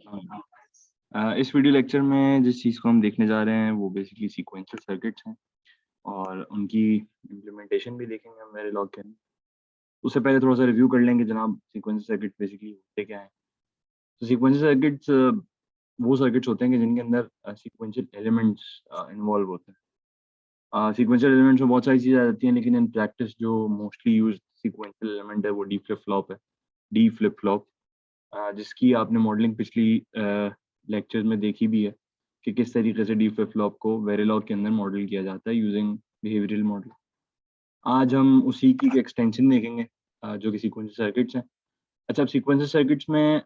हाँ। इस video lecture में जिस चीज़ को हम देखने जा रहे हैं वो बेसिकली सीक्वेंशियल सर्किट्स हैं और उनकी इम्प्लीमेंटेशन भी देखेंगे हम वेरिलॉग के अंदर। उससे पहले थोड़ा सा रिव्यू कर लेंगे जनाब सीक्वेंशियल सर्किट बेसिकली होते क्या हैं। तो सीक्वेंशियल सर्किट्स वो सर्किट्स होते हैं कि जिनके अंदर सीक्वेंशियल एलिमेंट्स इन्वॉल्व होते हैं। सीक्वेंशियल एलिमेंट्स में बहुत सारी चीज़ें आ जाती हैं, लेकिन इन प्रैक्टिस जो मोस्टली यूज सीक्वेंशियल एलिमेंट है वो डी फ्लिप फ्लॉप है। डी फ्लिप फ्लॉप जिसकी आपने मॉडलिंग पिछली लेक्चर में देखी भी है कि किस तरीके से डी फ्लिप फ्लॉप को वेरिलॉग के अंदर मॉडल किया जाता है यूजिंग बिहेवियरल मॉडल। आज हम उसी की एक्सटेंशन देखेंगे जो कि सीक्वेंशियल सर्किट्स हैं। अच्छा, अब सीक्वेंशियल सर्किट्स में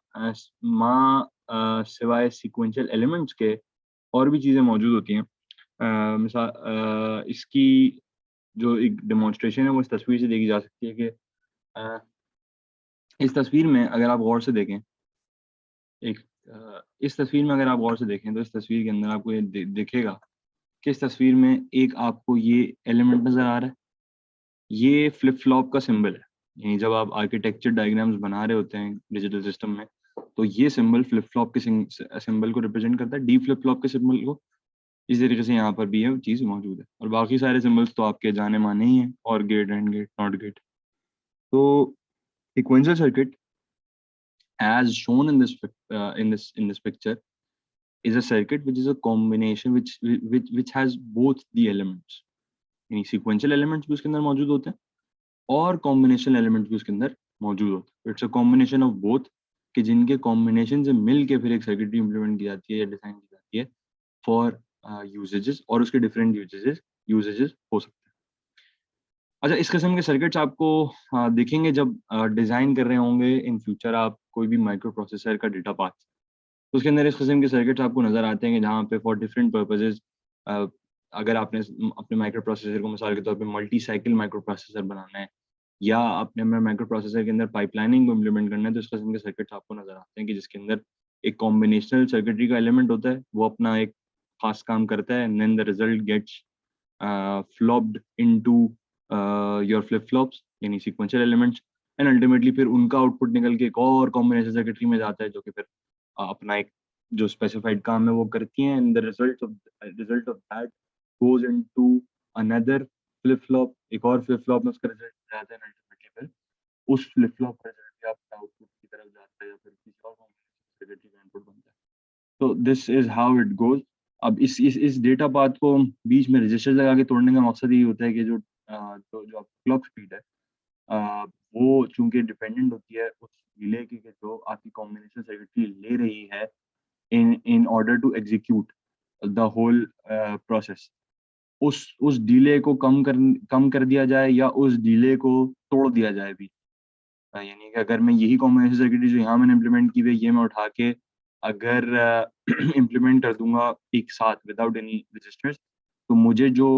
सिवाय सीक्वेंशियल एलिमेंट्स के और भी चीज़ें मौजूद होती हैं। मिसाल इसकी जो एक डेमोन्स्ट्रेशन है वो इस तस्वीर से देखी जा सकती है कि अ, इस तस्वीर में अगर आप गौर से देखें इस तस्वीर में अगर आप गौर से देखें तो इस तस्वीर के अंदर आपको ये दिखेगा कि इस तस्वीर में एक आपको ये एलिमेंट नज़र आ रहा है। ये फ्लिप फ्लॉप का सिंबल है। यानी जब आप आर्किटेक्चर डायग्राम्स बना रहे होते हैं डिजिटल सिस्टम में, तो ये सिंबल फ्लिप फ्लॉप के सिंबल को रिप्रेजेंट करता है, डी फ्लिप फ्लॉप के सिंबल को। इस तरीके से यहाँ पर भी ये चीज़ मौजूद है और बाकी सारे सिंबल्स तो आपके जाने माने ही हैं, OR gate, AND gate, NOT gate. तो sequential circuit as shown in this picture is a circuit which is a combination which has both the elements। यानी sequential elements भी उसके अंदर मौजूद होते हैं और combinational elements भी उसके अंदर मौजूद होते हैं। It's a combination of both कि जिनके कॉम्बिनेशन से मिल के फिर एक सर्किट इम्प्लीमेंट की जाती है या डिजाइन की जाती है फॉर यूजेजेस, और उसके डिफरेंट यूजेजेस हो सकते हैं। अच्छा, इस किस्म के सर्किट्स आपको दिखेंगे जब डिजाइन कर रहे होंगे इन फ्यूचर आप कोई भी माइक्रो प्रोसेसर का डेटा पाथ। तो उसके अंदर इस किस्म के सर्किट्स आपको नज़र आते हैं कि जहाँ पे फॉर डिफरेंट पर्पसेस अगर आपने अपने माइक्रो प्रोसेसर को मिसाल के तौर पे मल्टी साइकिल माइक्रो प्रोसेसर बनाना है या अपने माइक्रो प्रोसेसर के अंदर पाइपलाइनिंग को इम्प्लीमेंट करना है, तो इस किस्म के सर्किट्स आपको नज़र आते हैं कि जिसके अंदर एक कॉम्बिनेशनल सर्किटरी का एलिमेंट होता है, वो अपना एक खास काम करता है, and then the result gets flopped into your flip flops यानी सीक्वेंशियल एलिमेंट्स, एंड अल्टीमेटली फिर उनका आउटपुट निकल के एक और कॉम्बिनेशन सर्किटरी में जाता है जो कि फिर अपना एक जो स्पेसिफाइड काम है वो करती हैं, and the result of that goes into another flip flop, एक और फ्लिप फ्लॉप में उसका रिजल्ट जाता है, अल्टीमेटली फिर उस फ्लिप फ्लॉप का रिजल्ट भी आपका आउटपुट की तरफ जाता है या फिर किसी और कॉम्बिनेशन सर्किटरी का इनपुट बनता है। तो this is how it goes. अब इस डेटा पाथ को बीच में रजिस्टर लगा के तोड़ने का मकसद यही होता है कि जो क्लॉक स्पीड है वो चूंकि डिपेंडेंट होती है उस डिले की कि जो आपकी कॉम्बिनेशन सर्किटरी ले रही है in order to execute the whole process। उस डिले को कम कर दिया जाए या उस डिले को तोड़ दिया जाए भी। यानी कि अगर मैं यही कॉम्बिनेशन सर्किटरी जो यहाँ मैंने इम्प्लीमेंट की हुई है ये मैं उठा के अगर इम्प्लीमेंट कर दूंगा एक साथ विदाउट एनी रजिस्टर्स, तो मुझे जो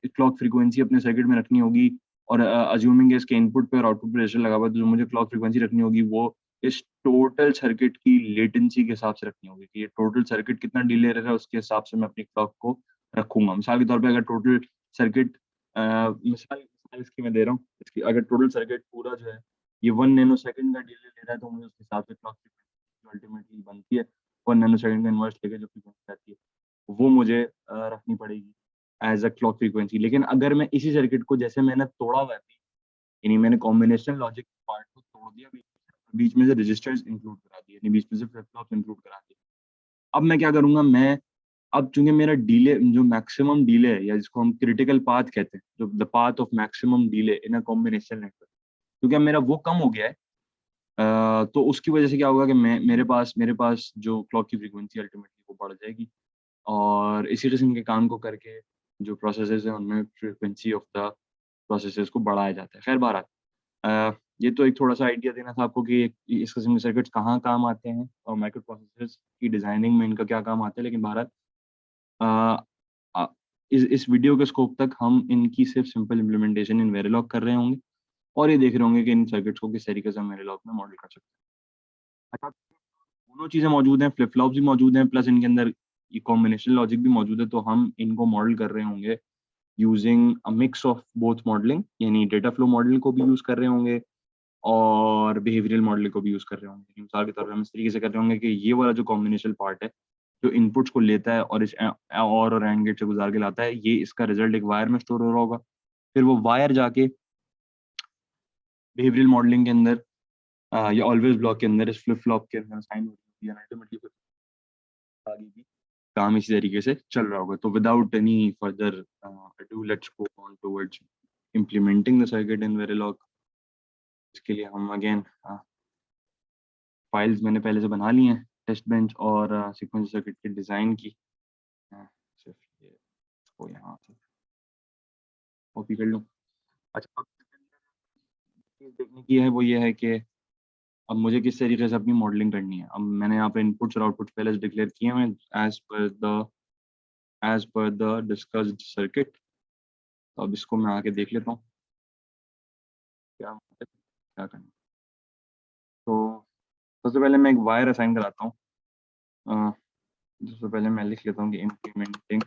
क्लॉक फ्रीक्वेंसी अपने सर्किट में रखनी होगी, और अज्यूमिंग इसके इनपुट पे और आउटपुट पे रजिस्टर लगा हुआ है, तो जो मुझे क्लॉक फ्रीक्वेंसी रखनी होगी वो इस टोटल सर्किट की लेटेंसी के हिसाब से रखनी होगी कि ये टोटल सर्किट कितना डिले रह रहा है, उसके हिसाब से मैं अपनी क्लॉक को रखूंगा। मिसाल के तौर पे अगर टोटल सर्किट मिसाल इसकी मैं दे रहा हूँ, इसकी अगर टोटल सर्किट पूरा जो है ये 1 नैनो सेकंड का डिले ले रहा है, तो मुझे उसके हिसाब से क्लॉक फ्रीक्वेंसी जो अल्टीमेटली बनती है 1 नैनो सेकंड का इनवर्स लेके जो फ्रीक्वेंसी आती है वो मुझे रखनी पड़ेगी एज अ क्लॉक फ्रीक्वेंसी। लेकिन अगर मैं इसी सर्किट को जैसे मैंने तोड़ा हुआ है, यानी मैंने कॉम्बिनेशन लॉजिक पार्ट को तोड़ दिया, बीच में से रजिस्टर्स इंक्लूड करा दिए, यानी बीच में से फ्लिप फ्लॉप्स इंक्लूड करा दिए। अब मैं क्या करूंगा, मैं अब चूंकि मेरा डिले जो मैक्सिमम डिले है या जिसको हम क्रिटिकल पाथ कहते हैं, जो the path of maximum delay in a combination network, क्योंकि अब मेरा वो कम हो गया है, तो उसकी वजह से क्या होगा कि मेरे पास जो क्लॉक की फ्रीक्वेंसी अल्टीमेटली वो बढ़ जाएगी, और इसी किस्म के काम को करके जो प्रोसेसेस हैं उनमें फ्रीक्वेंसी ऑफ द प्रोसेसेस को बढ़ाया जाता है। खैर बहरहाल, ये तो एक थोड़ा सा आइडिया देना था आपको कि इस किस्म के सर्किट्स कहाँ काम आते हैं और माइक्रो प्रोसेसर्स की डिजाइनिंग में इनका क्या काम आता है। लेकिन बहरहाल इस वीडियो के स्कोप तक हम इनकी सिर्फ सिंपल इम्प्लीमेंटेशन इन वेरिलॉग कर रहे होंगे और ये देख रहे होंगे कि इन सर्किट्स को किस तरीके से हम वेरिलॉग में मॉडल कर सकते हैं। अच्छा, दोनों चीज़ें मौजूद हैं, फ्लिप फ्लॉप्स भी मौजूद हैं, प्लस इनके अंदर ये कॉम्बिनेशन लॉजिक भी मौजूद है, तो हम इनको मॉडल कर रहे होंगे using a mix of both modelling, यानी डेटा फ्लो मॉडलिंग को भी यूज़ कर रहे होंगे और बिहेवियरल मॉडलिंग को भी यूज़ कर रहे होंगे। मिसाल के तौर पर हम इस तरीके से कर रहे होंगे कि ये वाला जो कॉम्बिनेशनल पार्ट है, जो इनपुट्स को लेता है और इस और एंड गेट से गुजार के लाता है, ये इसका रिजल्ट एक वायर में स्टोर हो रहा होगा। फिर वो वायर जाके बिहेवियरल मॉडलिंग के अंदर या ऑलवेज ब्लॉक के अंदर इस फ्लिप फ्लॉप के अंदर साइन होती है, अल्टीमेटली आगे भी काम इसी तरीके से चल रहा होगा। तो without any further ado, let's go on towards implementing the circuit in Verilog. इसके लिए हम अगेन फाइल्स मैंने पहले से बना ली हैं, टेस्ट बेंच और सीक्वेंशियल सर्किट के डिज़ाइन की। सिर्फ ये इसको यहाँ से कॉपी कर लूँ। अच्छा, अब चीज़ देखने की है वो ये है कि अब मुझे किस तरीके से अपनी मॉडलिंग करनी है। अब मैंने यहाँ पे इनपुट्स और आउटपुट्स पहले से डिक्लेयर किए हैं as per the discussed circuit. तो अब इसको मैं आके देख लेता हूँ क्या करना। तो सबसे पहले मैं एक वायर असाइन कराता हूँ। सबसे पहले मैं लिख लेता हूँ कि implementing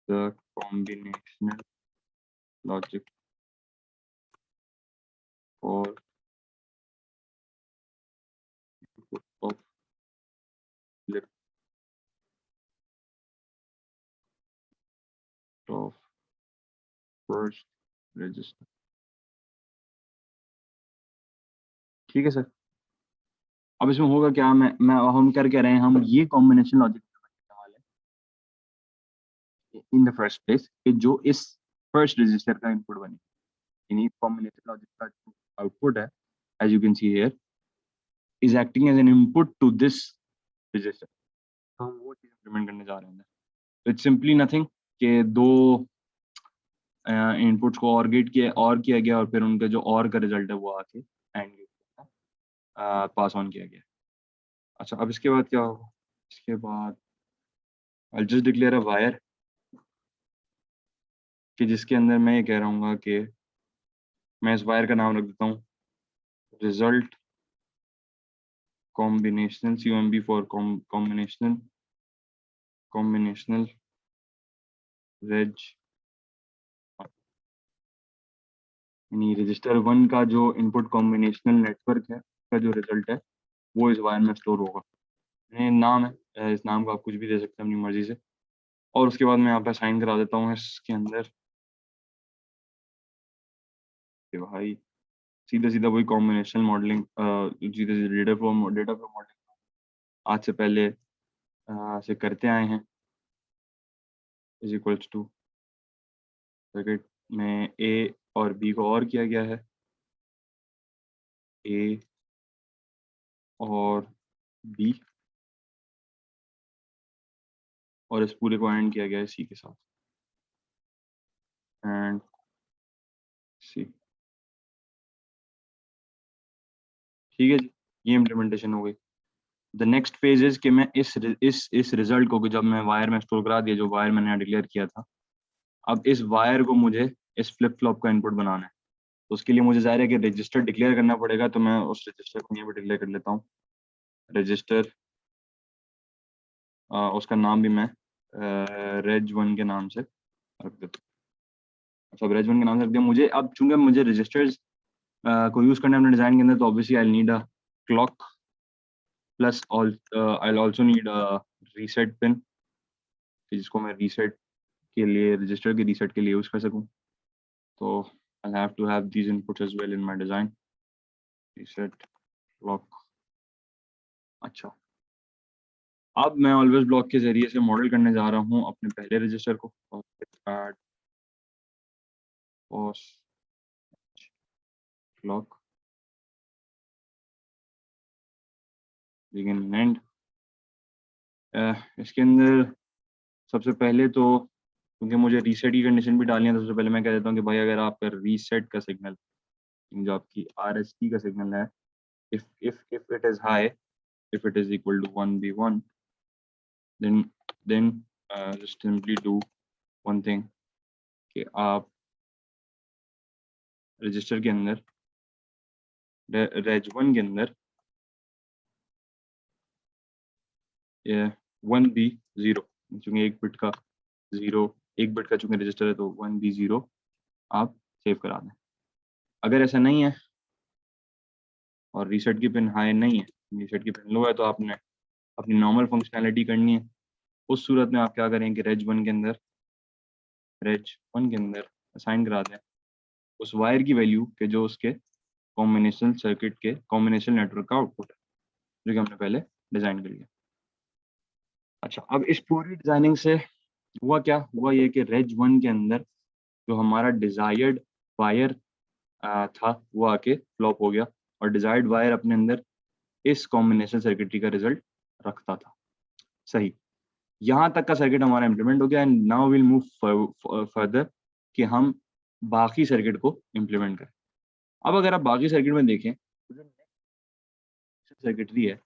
the combinational logic for of flip of first resistor. ठीक है सर। अब इसमें होगा क्या, मैं हम कर रहे हैं, हम ये combination logic in the first place कि जो इस फर्स्ट रजिस्टर का इनपुट बने, यानी कॉम्बिनेशन लॉजिक का आउटपुट है, as you can see here, is acting as an input to this register. तो हम वो चीज इंप्लीमेंट करने जा रहे हैं। तो इट्स सिंपली नथिंग कि दो इनपुट्स को और किया गया और फिर उनका जो और का रिजल्ट है वो आके एंड गेट पास ऑन किया गया। अच्छा, अब इसके बाद क्या होगा? इसके बाद I just declare a wire कि जिसके अंदर मैं ये कह रहा हूँ कि मैं इस वायर का नाम रख देता हूँ result combinational, COMB for combinational reg, यानी रजिस्टर 1 का जो इनपुट कॉम्बिनेशनल नेटवर्क है का जो रिजल्ट है वो इस वायर में स्टोर होगा। ये नाम है, इस नाम को आप कुछ भी दे सकते हैं अपनी मर्जी से। और उसके बाद मैं यहाँ पे साइन करा देता हूँ इसके अंदर कि भाई सीधा सीधा वही कॉम्बिनेशनल मॉडलिंग, सीधे सीधे डेटा फ्लो मॉडलिंग आज से पहले से करते आए हैं, इज इक्वल्स टू सर्किट में ए और बी को और किया गया है, ए और बी, और इस पूरे को एंड किया गया है सी के साथ, एंड सी। ठीक है जी, ये इम्प्लीमेंटेशन हो गई। द नेक्स्ट फेज इज कि मैं इस रिजल्ट को जब मैं वायर में स्टोर करा दिया, जो वायर मैंने डिक्लेयर किया था, अब इस वायर को मुझे इस फ्लिप फ्लॉप का इनपुट बनाना है। तो उसके लिए मुझे ज़ाहिर है कि रजिस्टर डिक्लेयर करना पड़ेगा। तो मैं उस रजिस्टर को यहाँ पे डिक्लेयर कर लेता हूँ, रजिस्टर, उसका नाम भी मैं रेज 1 के नाम से रख देता हूँ। सब रेज 1 के नाम से रख दिया। मुझे अब चूंकि मुझे रजिस्टर्स को यूज़ करना है अपने डिज़ाइन के अंदर, तो obviously I need a clock plus I also need a reset pin, जिसको मैं रीसेट के लिए, रजिस्टर के रीसेट के लिए यूज़ कर सकूँ। तो I have to have these inputs as well in my design, reset clock. अच्छा, अब मैं ऑलवेज ब्लॉक के जरिए से मॉडल करने जा रहा हूँ अपने पहले रजिस्टर को, और क्लॉक बिगिन एंड। इसके अंदर सबसे पहले तो, क्योंकि मुझे रीसेट की कंडीशन भी डालनी है, तो सबसे पहले मैं कह देता हूँ कि भाई अगर आपका रीसेट का सिग्नल, जो आपकी RST का सिग्नल है, if it is high, if it is equal to 1v1, then just simply do one thing कि आप रजिस्टर के अंदर रेज 1 के अंदर 1v0, चूंकि एक बिट का चूंकि रजिस्टर है तो 1v0 आप सेव करा दें। अगर ऐसा नहीं है और रीसेट की पिन हाई नहीं है, रीसेट की पिन लो है, तो आपने अपनी नॉर्मल फंक्शनैलिटी करनी है। उस सूरत में आप क्या करेंगे, रेज 1 के अंदर असाइन करा दें उस वायर की वैल्यू के जो उसके कॉम्बिनेशनल सर्किट के कॉम्बिनेशनल नेटवर्क का आउटपुट है, जो कि हमने पहले डिजाइन कर लिया। अच्छा, अब इस पूरी डिजाइनिंग से हुआ क्या, हुआ ये कि रेज 1 के अंदर जो हमारा डिजायर्ड वायर था वो आके फ्लॉप हो गया, और डिजायर्ड वायर अपने अंदर इस कॉम्बिनेशन सर्किटरी का रिजल्ट रखता था। सही, यहाँ तक का सर्किट हमारा इम्प्लीमेंट हो गया, and now will move further कि हम बाकी सर्किट को इम्प्लीमेंट करें। अब अगर आप बाकी सर्किट में देखें तो जो सर्किटरी है,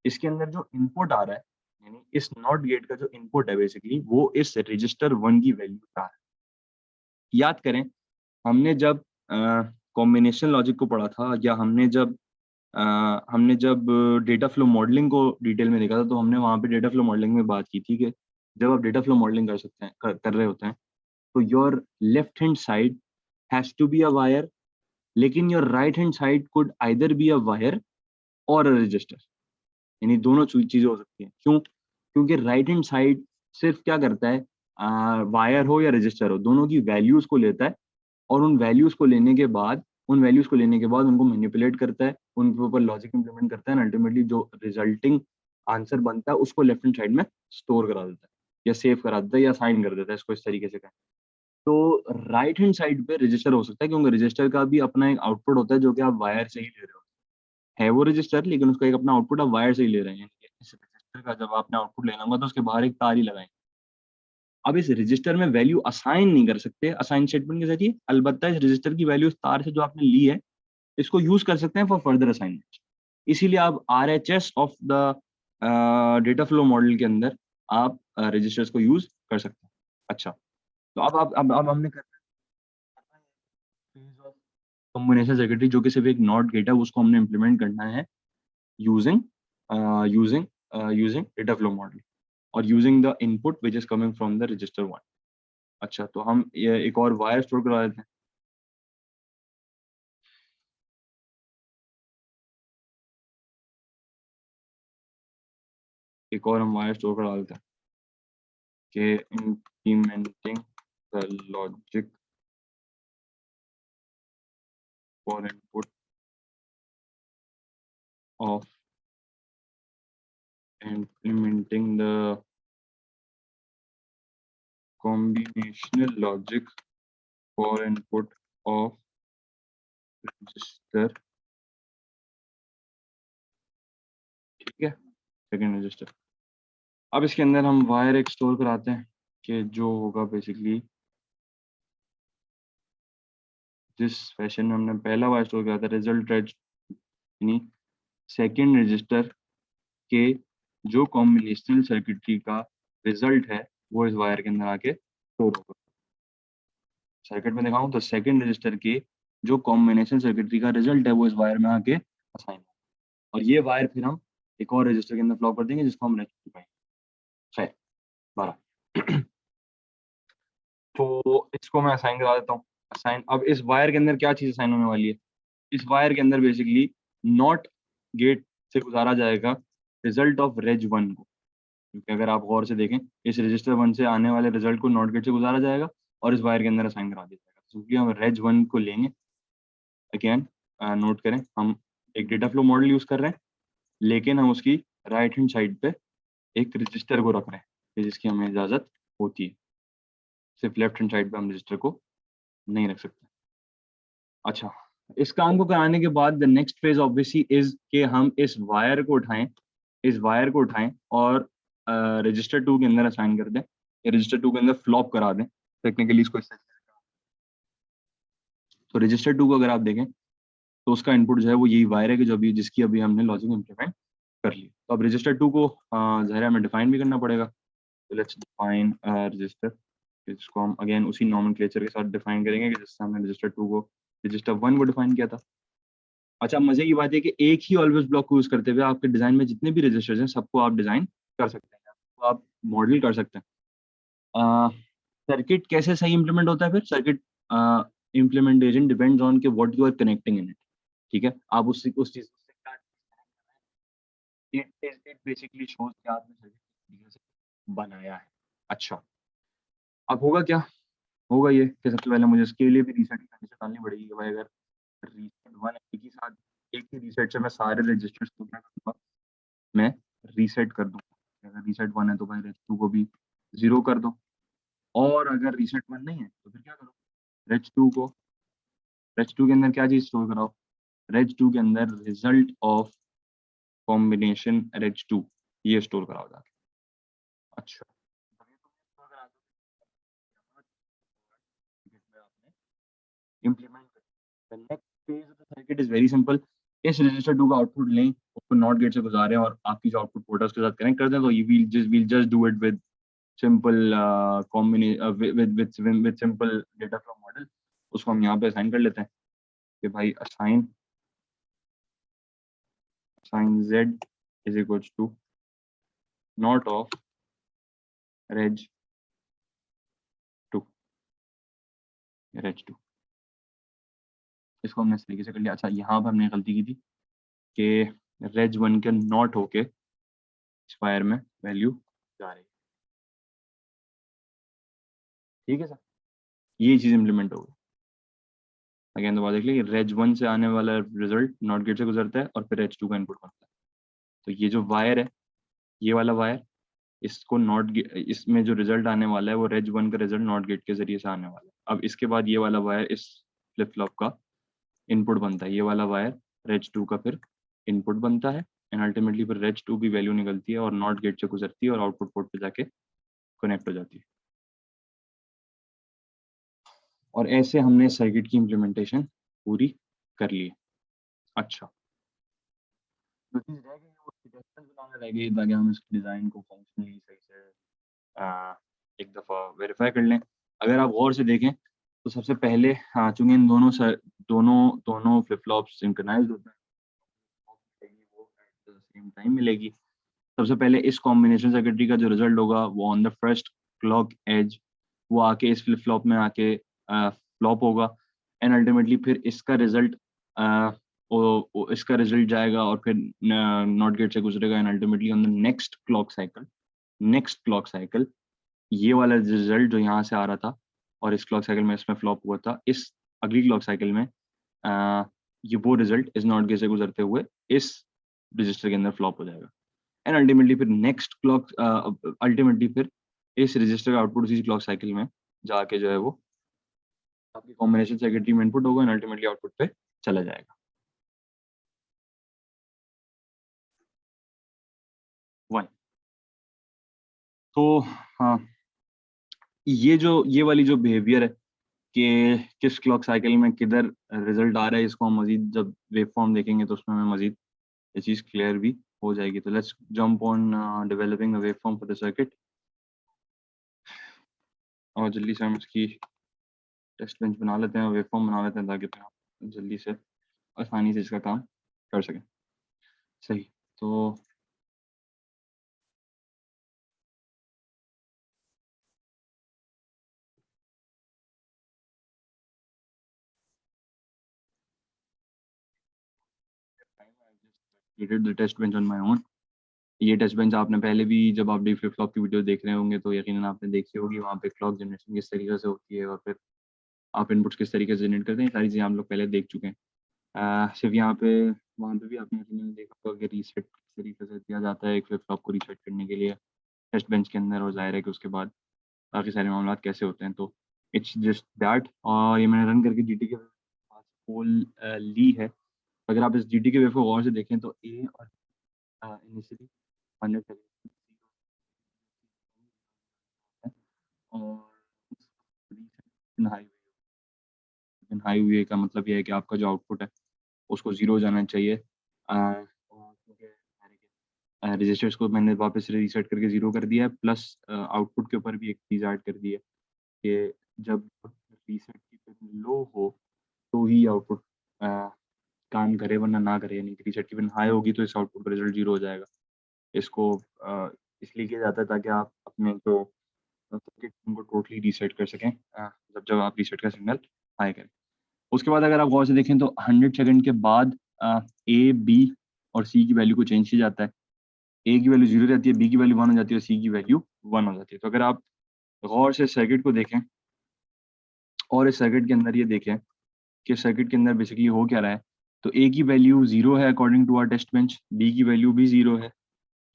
इसके अंदर जो इनपुट आ रहा है, यानी इस नॉट गेट का जो इनपुट है बेसिकली, वो इस रजिस्टर 1 की वैल्यू का है। याद करें, हमने जब कॉम्बिनेशन लॉजिक को पढ़ा था, या हमने जब डेटा फ्लो मॉडलिंग को डिटेल में देखा था, तो हमने वहाँ पे डेटा फ्लो मॉडलिंग में बात की थी कि जब आप डेटा फ्लो मॉडलिंग कर सकते हैं, कर रहे होते हैं, तो your left hand side has to be a wire, लेकिन your right hand side could either be a wire or a register, यानी दोनों चीजें हो सकती हैं। क्यों? क्योंकि राइट हैंड साइड सिर्फ क्या करता है, वायर हो या रजिस्टर हो, दोनों की वैल्यूज को लेता है, और उन वैल्यूज को लेने के बाद उनको मैनिपुलेट करता है, उनके ऊपर लॉजिक इंप्लीमेंट करता है, अल्टीमेटली जो रिजल्टिंग आंसर बनता है उसको लेफ्ट हैंड साइड में स्टोर करा देता है, या सेव करा देता है, या साइन कर देता है, इसको इस तरीके से कहें। तो राइट हैंड साइड पे रजिस्टर हो सकता है, क्योंकि रजिस्टर का भी अपना एक आउटपुट होता है जो कि आप वायर से ही ले रहे हो, है वो रजिस्टर, लेकिन उसका एक अपना आउटपुट आप वायर से ही ले रहे हैं। यानी कि इस रजिस्टर का जब आपने आउटपुट लेना होगा तो उसके बाहर एक तार ही लगाएंगे। अब इस रजिस्टर में वैल्यू असाइन नहीं कर सकते असाइन स्टेटमेंट के जरिए, अलबत्ता इस रजिस्टर की वैल्यू इस तार से जो आपने ली है, इसको यूज कर सकते हैं फॉर फर्दर असाइनमेंट। इसीलिए आप RHS of the data flow model के अंदर आप रजिस्टर्स को यूज कर सकते हैं। अच्छा, तो अब हमने कॉम्बिनेशन सर्किटरी, जो कि सिर्फ एक नॉट गेट है, उसको हमने इम्प्लीमेंट करना है using using using data flow model, और using the input which is coming from the register 1। अच्छा, तो हम ये एक और वायर स्टोर करवा देते हैं, एक और हम वायर स्टोर करवा देते हैं कि implementing the logic for input of implementing the combinational logic for input of register, ठीक है, सेकेंड रजिस्टर। अब इसके अंदर हम वायर एक स्टोर कराते हैं कि जो होगा बेसिकली जिस फैशन में हमने पहला वायर स्टोर कराया था, रिजल्ट यानी सेकेंड रजिस्टर के जो कॉम्बिनेशनल सर्किटरी का रिजल्ट है वो इस वायर के अंदर आके स्टोर होगा। सर्किट में दिखाऊं तो सेकेंड रजिस्टर के जो कॉम्बिनेशन सर्किटरी का रिजल्ट है वो इस वायर में आके असाइन होगा, और ये वायर फिर हम एक और रजिस्टर के अंदर फ्लॉ कर देंगे जिसको हम रजिस्टर पाएंगे 12। तो इसको मैं असाइन करा देता हूँ। असाइन, अब इस वायर के अंदर क्या चीज असाइन होने वाली है, इस वायर के अंदर बेसिकली नॉट गेट से गुजारा जाएगा रिजल्ट ऑफ रेज 1 को, क्योंकि अगर आप गौर से देखें इस रजिस्टर 1 से आने वाले रिजल्ट को नॉट गेट से गुजारा जाएगा और इस वायर के अंदर असाइन करा दिया जाएगा। क्योंकि हम रेज 1 को लेंगे, अगेन नोट करें, हम एक डेटा फ्लो मॉडल यूज कर रहे हैं, लेकिन हम उसकी राइट हैंड साइड पे एक रजिस्टर को रख रहे हैं जिसकी हमें इजाजत होती है, सिर्फ लेफ्ट हैंड साइड पे हम रजिस्टर को नहीं रख सकते। अच्छा, इस काम को कराने के बाद the next phase obviously is कि हम इस वायर को उठाएं और रजिस्टर 2 के अंदर असाइन कर दें, या रजिस्टर 2 के अंदर फ्लॉप करा दें टेक्निकली इसको। तो रजिस्टर 2 को अगर आप देखें तो उसका इनपुट जो है वो यही वायर है कि जो अभी जिसकी अभी हमने लॉजिक इंप्लीमेंट कर ली। तो अब रजिस्टर 2 को ज़ाहिर हमें डिफाइन भी करना पड़ेगा। तो लेट्स डिफाइन रजिस्टर, जिसको हम अगेन उसी नॉमेनक्लेचर के साथ डिफाइन करेंगे कि जिससे हमने रजिस्टर 2 को रजिस्टर 1 को डिफाइन किया था। अच्छा, मजे की बात है कि एक ही ऑलवेज ब्लॉक को यूज करते हुए आपके डिजाइन में जितने भी रजिस्टर्स हैं सबको आप डिजाइन कर सकते हैं, तो आप मॉडल कर सकते हैं। सर्किट कैसे सही इंप्लीमेंट होता है, फिर सर्किट इम्प्लीमेंटेशन डिपेंड्स ऑन के what you are connecting in it. ठीक है, आप उस चीज से इट बेसिकली शोज कि आपने सर्किट किस तरीके से बनाया है। अच्छा, अब होगा क्या, होगा ये कि सबसे पहले मुझे इसके लिए भी रीसेट की कंडीशन डालनी पड़ेगी कि भाई अगर रीसेट 1 एक ही साथ, एक ही रीसेट से मैं सारे रजिस्टर्स को क्या करूँगा, मैं रीसेट कर दूँगा। अगर रीसेट 1 है तो भाई रेज 2 को भी 0 कर दो, और अगर रीसेट 1 नहीं है तो फिर क्या करो, रेज 2 को, रेज 2 के अंदर क्या चीज़ स्टोर कराओ, रेज 2 के अंदर रिजल्ट ऑफ कॉम्बिनेशन रेज 2 ये स्टोर कराओ जाके। अच्छा, अब ये तो स्टोर करा दो, आपने इम्प्लीमेंट कर। The next phase of the circuit is very simple. इस रजिस्टर 2 का आउटपुट लें, उसको नॉट गेट से गुजारें और आपकी जो आउटपुट पोर्ट है उसके साथ कनेक्ट कर दें, तो you will just do it with simple combination with simple data flow model. उसको हम यहाँ पे असाइन कर लेते हैं कि भाई assign z is equals to not of reg 2, reg 2। इसको हमने इस तरीके से कर लिया। अच्छा, यहाँ पर हमने गलती की थी कि रेज 1 के नॉट होके स्क्वायर में वैल्यू जा रही है। ठीक है सर, ये चीज़ इम्प्लीमेंट हो गई। अगेन दोबारा देख लीजिए, रेज 1 से आने वाला रिजल्ट नॉट गेट से गुजरता है और फिर रेज 2 का इनपुट बनता है। तो ये जो वायर है, ये वाला वायर, इसको नॉट गेट, इसमें जो रिजल्ट आने वाला है वो रेज 1 का रिजल्ट नॉट गेट के जरिए से आने वाला है। अब इसके बाद ये वाला वायर इस फ्लिप फ्लॉप का इनपुट बनता है, ये वाला वायर रेज 2 का फिर इनपुट बनता है, एंड अल्टीमेटली फिर रेज 2 की वैल्यू निकलती है और नॉट गेट से गुजरती है और आउटपुट पोर्ट पे जाके कनेक्ट हो जाती है। और ऐसे हमने सर्किट की इम्प्लीमेंटेशन पूरी कर ली है। अच्छा, जो चीज़ रह गई है वो डिटेक्शन बनाना रह गई, ताकि हम इस डिज़ाइन को फंक्शनली सही से एक दफ़ा वेरीफाई कर लें। अगर आप गौर से देखें तो सबसे पहले, हाँ, चूंकि इन दोनों दोनों फ्लिप फ्लॉप्स सिंक्रोनाइज्ड होते हैं, वो एट द सेम टाइम मिलेगी। सबसे पहले इस कॉम्बिनेशन सर्किटरी का जो रिजल्ट होगा वो on the first clock edge वो आके इस फ्लिप फ्लॉप में आके फ्लॉप होगा, एंड अल्टीमेटली फिर इसका रिजल्ट इसका रिजल्ट जाएगा और फिर नॉट गेट से गुजरेगा, and ultimately on the next clock cycle ये वाला रिजल्ट जो यहाँ से आ रहा था और इस क्लॉक साइकिल में इसमें फ्लॉप हुआ था, इस अगली क्लॉक साइकिल में ये वो रिजल्ट इस नॉट गेट से गुजरते हुए इस रजिस्टर के अंदर फ्लॉप हो जाएगा, एंड अल्टीमेटली फिर नेक्स्ट क्लॉक अल्टीमेटली फिर इस रजिस्टर का आउटपुट इसी क्लॉक साइकिल में जाके जो है वो आपकी कॉम्बिनेशन सर्किटरी में इनपुट होगा, एंड अल्टीमेटली आउटपुट पे चला जाएगा। वन, तो हाँ, ये वाली जो बिहेवियर है कि किस क्लॉक साइकिल में किधर रिजल्ट आ रहा है, इसको हम मजीद जब वेव फॉर्म देखेंगे तो उसमें हमें मजीद ये चीज़ क्लियर भी हो जाएगी। तो let's jump on developing a wave form for the circuit, और जल्दी से हम इसकी टेस्ट बेंच बना लेते हैं, वेव फॉर्म बना लेते हैं, ताकि फिर हम जल्दी से आसानी से इसका काम कर सकें। सही, तो created the test bench on my own। ये टेस्ट बेंच आपने पहले भी, जब आप डी फ्लिप फ्लॉप की वीडियो देख रहे होंगे तो यकीनन आपने देखी होगी, वहाँ पे क्लॉक जनरेशन किस तरीके से होती है और फिर आप इनपुट्स किस तरीके से जनरेट करते हैं, सारी चीज़ें हम लोग पहले देख चुके हैं। सिर्फ यहाँ पे, वहाँ पे भी आपने यकीनन देखा होगा कि रीसेट किस तरीके से दिया जाता है एक फ्लिप फ्लॉप को रीसेट करने के लिए टेस्ट बेंच के अंदर, और जाहिर है कि उसके बाद बाकी सारे मामला कैसे होते हैं। तो इट्स जस्ट दैट, और ये मैंने रन करके जीटी के पास पोल ली है। अगर आप इस जीटी के वेव को गौर से देखें तो ए और इनिशियली 100 और हाई हुई का मतलब ये है कि आपका जो आउटपुट है उसको ज़ीरो जाना चाहिए। और क्योंकि रजिस्टर्स को मैंने वापस रीसेट करके ज़ीरो कर दिया है, प्लस आउटपुट के ऊपर भी एक चीज़ ऐड कर दी है कि जब रीसेट की पिन लो हो तो ही आउटपुट काम करे, वरना ना करे। यानी कि रीसेट की पिन हाई होगी तो इस आउटपुट का रिजल्ट ज़ीरो हो जाएगा। इसको इसलिए किया जाता है ताकि आप अपने जो सर्किट उनको टोटली रीसेट कर सकें जब आप रीसेट का सिग्नल हाई करें। उसके बाद अगर आप गौर से देखें तो 100 सेकंड के बाद ए, बी और सी की वैल्यू को चेंज किया जाता है। ए की वैल्यू 0 रहती है, बी की वैल्यू 1 हो जाती है, सी की वैल्यू 1 हो जाती है। तो अगर आप गौर से सर्किट को देखें और इस सर्किट के अंदर ये देखें कि सर्किट के अंदर बेसिकली हो क्या रहा है, तो ए की वैल्यू 0 है according to our test bench, B की वैल्यू भी 0 है,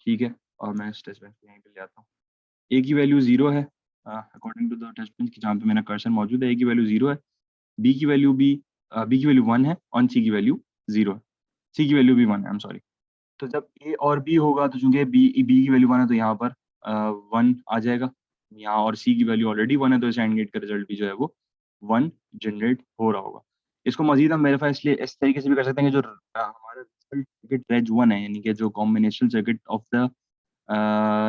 ठीक है। और मैं इस टेस्ट बेंच को यहीं पे ले आता हूँ। ए की वैल्यू 0 है according to the test bench, जहाँ पे मेरा कर्सर मौजूद है, ए की वैल्यू 0 है, बी की वैल्यू 1 है और सी की वैल्यू 0 है, सी की वैल्यू भी 1 है, आई एम सॉरी। तो जब ए और बी होगा तो चूंकि बी की वैल्यू 1 है तो यहाँ पर 1 आ जाएगा, यहाँ और सी की वैल्यू ऑलरेडी 1 है तो इस एंड गेट का रिजल्ट भी जो है वो 1 जनरेट हो रहा होगा। इसको मजीद हम वेरीफाई इसलिए इस तरीके से भी कर सकते हैं कि जो हमारा सर्किट रेज 1 है, यानी कि जो combinational circuit of the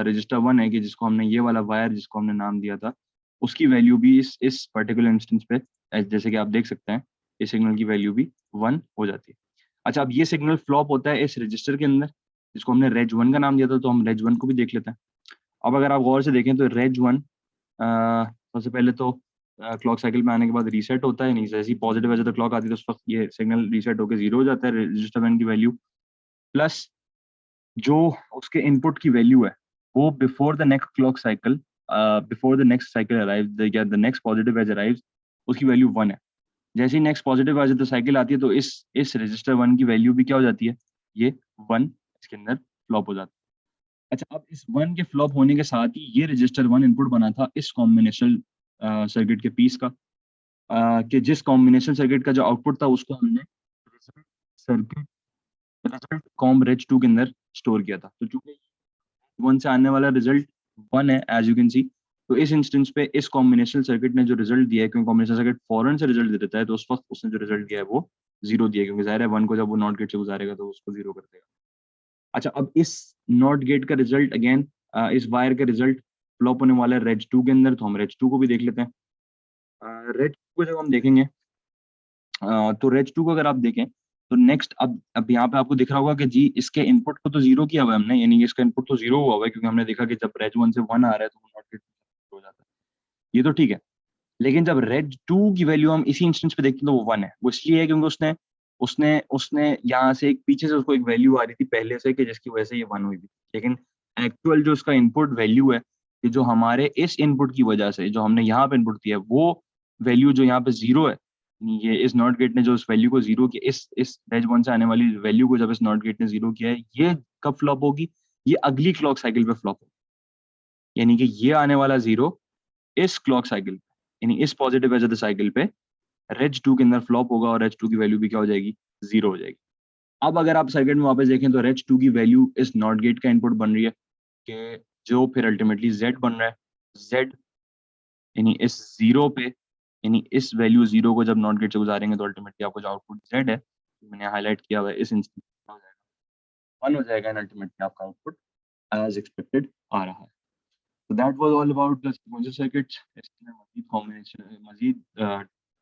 register 1 है, कि जिसको हमने ये वाला वायर जिसको हमने नाम दिया था, उसकी वैल्यू भी इस पर्टिकुलर इंस्टेंस पे जैसे कि आप देख सकते हैं इस सिग्नल की वैल्यू भी 1 हो जाती है। अच्छा, अब ये सिग्नल फ्लॉप होता है इस रजिस्टर के अंदर जिसको हमने रेज 1 का नाम दिया था, तो हम रेज 1 को भी देख लेते हैं। अब अगर आप गौर से देखें तो रेज 1 सबसे पहले तो क्लॉक साइकिल में आने के बाद रीसेट होता है, नहीं जैसे ही पॉजिटिव वजह तो क्लॉक आती है तो उस वक्त ये सिग्नल रीसेट होकर 0 हो जाता है रजिस्टर 1 की वैल्यू, प्लस जो उसके इनपुट की वैल्यू है वो before the next clock cycle, before the next cycle arrives या the next positive edge arrives, उसकी वैल्यू 1 है। जैसे ही next positive edge the cycle आती है तो इस रजिस्टर 1 की वैल्यू भी क्या हो जाती है, ये 1 इसके अंदर फ्लॉप हो जाता है। अच्छा, अब इस 1 के फ्लॉप होने के साथ ही ये रजिस्टर 1 इनपुट बना था इस कॉम्बिनेशनल सर्किट के पीस का, कि जिस कॉम्बिनेशन सर्किट का जो आउटपुट था उसको हमने सर्किट रिजल्ट कॉम रेज 2 के अंदर स्टोर किया था। तो चूंकि 1 से आने वाला रिजल्ट 1 है एज यू कैन सी, तो इस इंस्टेंस पे इस कॉम्बिनेशनल सर्किट ने जो रिजल्ट दिया है, क्योंकि कॉम्बिनेशन सर्किट फौरन से रिजल्ट दे देता है, तो उस वक्त उसने जो रिजल्ट दिया है वो 0 दिया है, क्योंकि जाहिर है 1 को जब वो नॉट गेट से गुजारेगा तो उसको 0 कर देगा। अच्छा, अब इस नॉट गेट का रिजल्ट अगेन इस वायर का रिजल्ट फ्लॉप होने वाला है रेज 2 के अंदर, तो हम रेज 2 को भी देख लेते हैं। रेज 2 को जब हम देखेंगे तो रेज 2 को अगर आप देखें तो नेक्स्ट अब यहाँ पे आपको दिख रहा होगा कि जी इसके इनपुट को तो 0 किया हुआ है हमने, यानी कि इसका इनपुट तो 0 हुआ हुआ है, क्योंकि हमने देखा कि जब रेज 1 से 1 आ रहा है तो वो नॉट गेट हो जाता है, ये तो ठीक है। लेकिन जब रेज 2 की वैल्यू हम इसी इंस्टेंस पे देखते हैं तो वो 1 है। वो इसलिए है क्योंकि उसने उसने उसने यहाँ से एक पीछे से उसको एक वैल्यू आ रही थी पहले से, कि जिसकी वजह से ये 1 हुई थी। लेकिन एक्चुअल जो उसका इनपुट वैल्यू है, कि जो हमारे इस इनपुट की वजह से जो हमने यहाँ पे इनपुट दिया है, वो वैल्यू जो यहाँ पे 0 है, ये इस नॉट गेट ने जो उस वैल्यू को 0 किया, इस रेज 1 से आने वाली वैल्यू को जब इस नॉट गेट ने 0 किया है, ये कब फ्लॉप होगी, ये अगली क्लॉक साइकिल पे फ्लॉप होगी। यानी कि ये आने वाला 0 इस क्लॉक साइकिल पे, यानी इस positive edge of the cycle पे रेज 2 के अंदर फ्लॉप होगा और रेज 2 की वैल्यू भी क्या हो जाएगी, 0 हो जाएगी। अब अगर आप सर्किट में वापस देखें तो रेज 2 की वैल्यू इस नॉट गेट का इनपुट बन रही है, कि जो फिर अल्टीमेटली z बन रहा है, z यानी इस 0 पे, यानी इस वैल्यू 0 को जब नॉट गेट से गुजारेंगे तो अल्टीमेटली आपको जो आउटपुट z है, मैंने हाईलाइट किया हुआ है, इस इंस्टेंस हो जाएगा 1 हो जाएगा, एंड अल्टीमेटली आपका आउटपुट एज एक्सपेक्टेड आ रहा है। So that was all about the sequential circuits. इसमें मजीद कॉम्बिनेशन, मजीद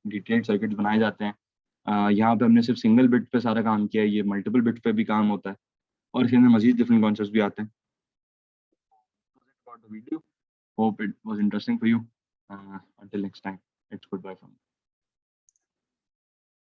डिटेल्ड सर्किट बनाए जाते हैं। यहाँ पे हमने सिर्फ सिंगल बिट पे सारा काम किया है, ये मल्टीपल बिट पे भी काम होता है और इसके अंदर मजीद डिफरेंट कॉन्सेप्ट्स भी आते हैं। About the video. Hope it was interesting for you. Until next time, it's goodbye from me.